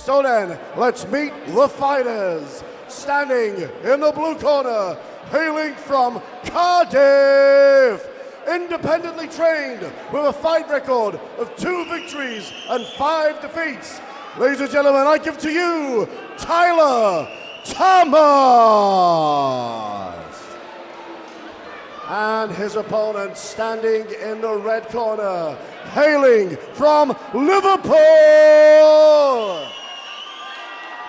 So then, let's meet the fighters. Standing in the blue corner, hailing from Cardiff, independently trained with a fight record of 2 victories and 5 defeats. Ladies and gentlemen, I give to you Tyler Thomas. And his opponent standing in the red corner, hailing from Liverpool,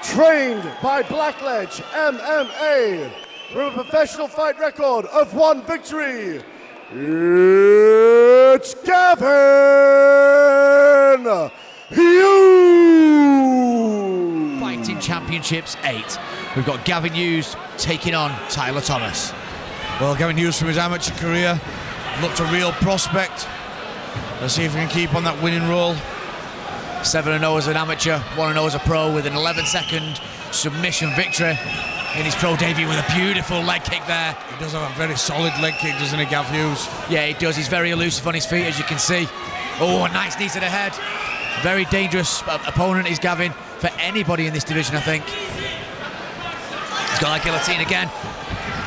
trained by Blackledge MMA with a professional fight record of 1 victory. It's Gavin Hughes. Fighting Championships 8. We've got Gavin Hughes taking on Tyler Thomas. Well, Gavin Hughes from his amateur career looked a real prospect. Let's see if he can keep on that winning roll. 7-0 as an amateur, 1-0 as a pro with an 11-second submission victory in his pro debut with a beautiful leg kick there. He does have a very solid leg kick, doesn't he, Gav Hughes? Yeah, he does. He's very elusive on his feet, as you can see. Oh, a nice knee to the head. Very dangerous opponent is Gavin for anybody in this division, I think. He's got that guillotine again.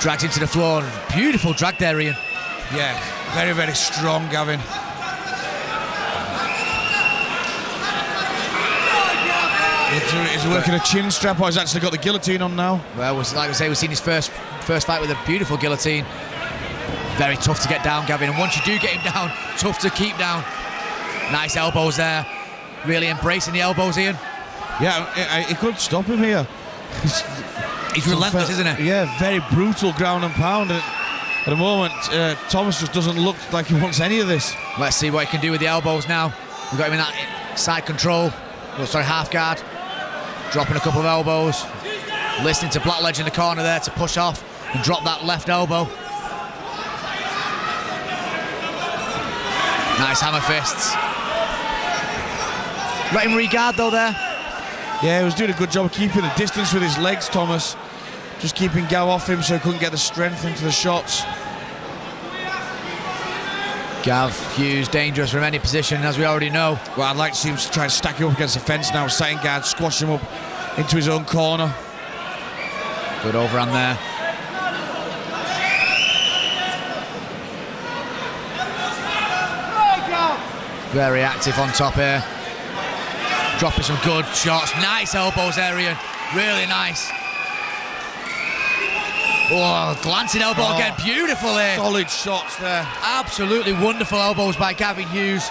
Drags him to the floor. Beautiful drag there, Ian. Yeah, very, very strong, Gavin. He's working a chin strap, or he's actually got the guillotine on now. Well, like I say, we've seen his first fight with a beautiful guillotine. Very tough to get down, Gavin, and once you do get him down, tough to keep down. Nice elbows there. Really embracing the elbows, Ian. Yeah, he couldn't stop him here. He's relentless, isn't he? Yeah, very brutal ground and pound. At the moment, Thomas just doesn't look like he wants any of this. Let's see what he can do with the elbows now. We've got him in that side control. Oh, sorry, half guard. Dropping a couple of elbows. Listening to Blackledge in the corner there to push off and drop that left elbow. Nice hammer fists. Let him re-guard though there. Yeah, he was doing a good job of keeping the distance with his legs, Thomas. Just keeping Gav off him so he couldn't get the strength into the shots. Gav Hughes, dangerous from any position, as we already know. Well, I'd like to see him try and stack him up against the fence now, setting guard, squash him up into his own corner. Good overhand there. Very active on top here. Dropping some good shots. Nice elbows there, Ian. Really nice. Oh, glancing elbow again. Beautiful here. Solid shots there. Absolutely wonderful elbows by Gavin Hughes.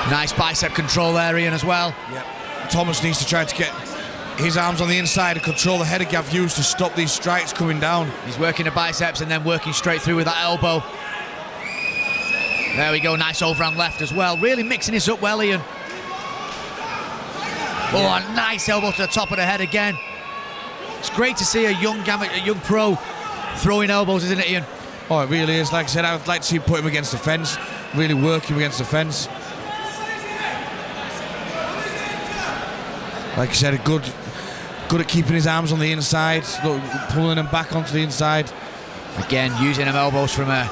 Nice bicep control there, Ian, as well. Yep. Thomas needs to try to get his arms on the inside and control the head of Gav Hughes to stop these strikes coming down. He's working the biceps and then working straight through with that elbow. There we go, nice overhand left as well. Really mixing this up well, Ian. Oh, a nice elbow to the top of the head again. It's great to see a young pro throwing elbows, isn't it, Ian? Oh, it really is. Like I said, I would like to see him put him against the fence, really work him against the fence. Like I said, good at keeping his arms on the inside, pulling them back onto the inside. Again, using them elbows from the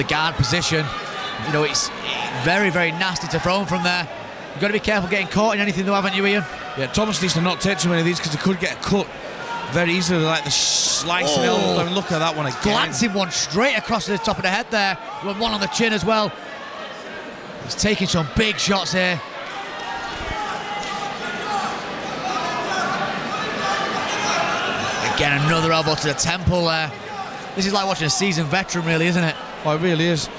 guard position. You know, it's very, very nasty to throw him from there. You've got to be careful getting caught in anything though, haven't you, Ian? Yeah, Thomas needs to not take too many of these because he could get a cut very easily, like the slicing elbow. I mean, look at that one again. Glancing one straight across the top of the head there, with one on the chin as well. He's taking some big shots here. Again, another elbow to the temple there. This is like watching a seasoned veteran, really, isn't it? Oh, it really is.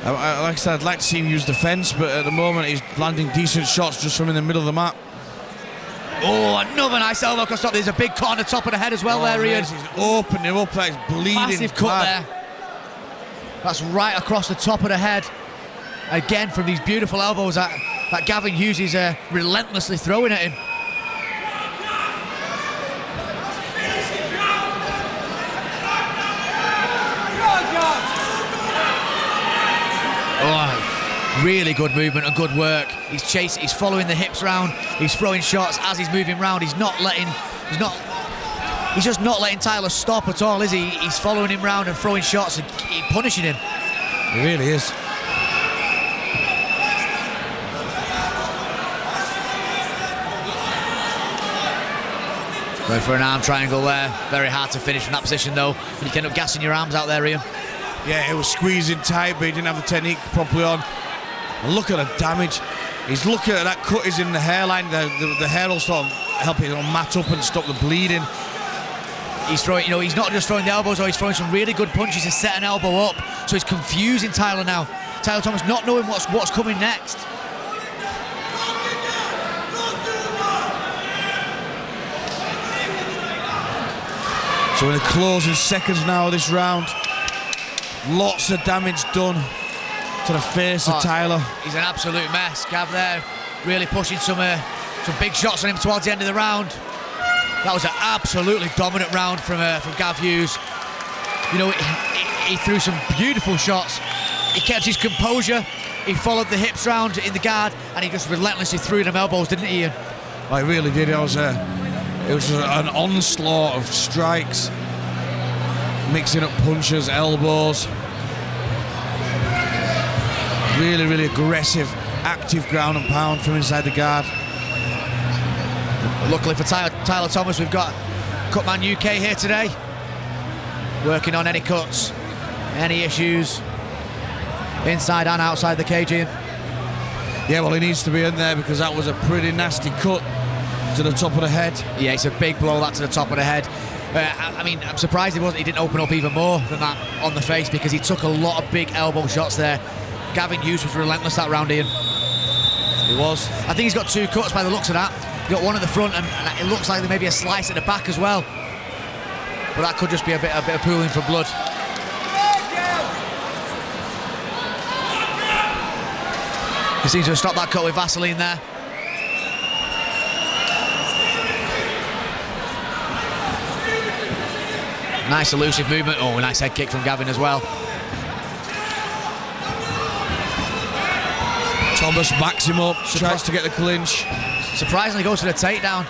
Like I said, I'd like to see him use the fence, but at the moment he's landing decent shots just from in the middle of the map. Oh, another nice elbow across top. There's a big cut on the top of the head as well there, Ian. He's opening him up like he's bleeding. Massive cut there. That's right across the top of the head. Again, from these beautiful elbows that Gavin Hughes is relentlessly throwing at him. Oh, really good movement and good work. He's chasing, he's following the hips round, he's throwing shots as he's moving round. He's just not letting Tyler stop at all, is he? He's following him round and throwing shots and punishing him. He really is. Going for an arm triangle there. Very hard to finish from that position though. You can end up gassing your arms out there, Ian. Yeah, it was squeezing tight, but he didn't have the technique properly on. And look at the damage. He's looking at that cut is in the hairline. The hair will sort of help it mat up and stop the bleeding. He's throwing, he's not just throwing the elbows, he's throwing some really good punches to set an elbow up. So he's confusing Tyler now. Tyler Thomas not knowing what's coming next. So in the closing seconds now of this round, lots of damage done to the face of Tyler. He's an absolute mess. Gav there really pushing some big shots on him towards the end of the round. That was an absolutely dominant round from Gav Hughes. He threw some beautiful shots. He kept his composure. He followed the hips round in the guard, and he just relentlessly threw them elbows, didn't he, Ian? I really did. It was an onslaught of strikes, mixing up punches, elbows. Really, really aggressive, active ground and pound from inside the guard. Luckily for Tyler Thomas, we've got Cutman UK here today, working on any cuts, any issues, inside and outside the cage, Ian. Yeah, well, he needs to be in there because that was a pretty nasty cut to the top of the head. Yeah, it's a big blow, that to the top of the head. I'm surprised he didn't open up even more than that on the face, because he took a lot of big elbow shots there. Gavin Hughes was relentless that round, Ian. He was. I think he's got two cuts by the looks of that. He got one at the front, and it looks like there may be a slice at the back as well. But that could just be a bit of pooling for blood. He seems to have stopped that cut with Vaseline there. Nice elusive movement. Oh, nice head kick from Gavin as well. Thomas backs him up, tries to get the clinch. Surprisingly goes for the takedown.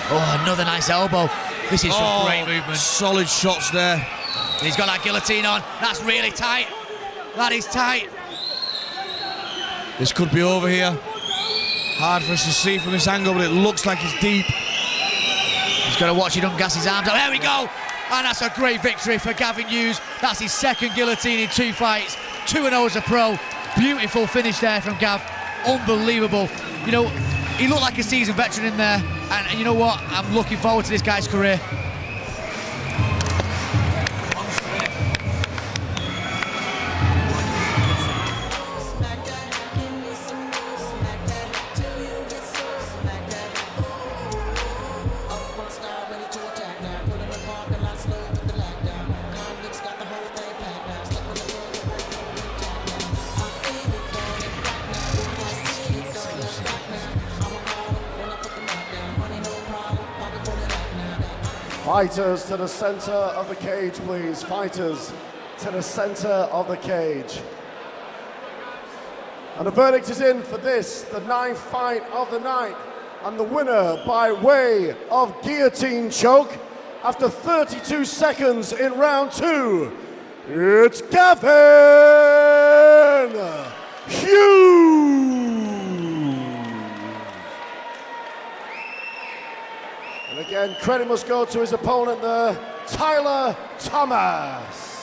Oh, another nice elbow. This is some great movement. Solid shots there. He's got that guillotine on. That's really tight. That is tight. This could be over here. Hard for us to see from this angle, but it looks like it's deep. He's got to watch, he don't gas his arms out. There we go. And that's a great victory for Gavin Hughes. That's his second guillotine in 2 fights. 2-0 as a pro. Beautiful finish there from Gav. Unbelievable. He looked like a seasoned veteran in there. And you know what? I'm looking forward to this guy's career. Fighters to the center of the cage, please. Fighters to the center of the cage. And the verdict is in for this, the 9th fight of the night. And the winner by way of guillotine choke after 32 seconds in round 2, it's Gavin Hughes. And again, credit must go to his opponent there, Tyler Thomas.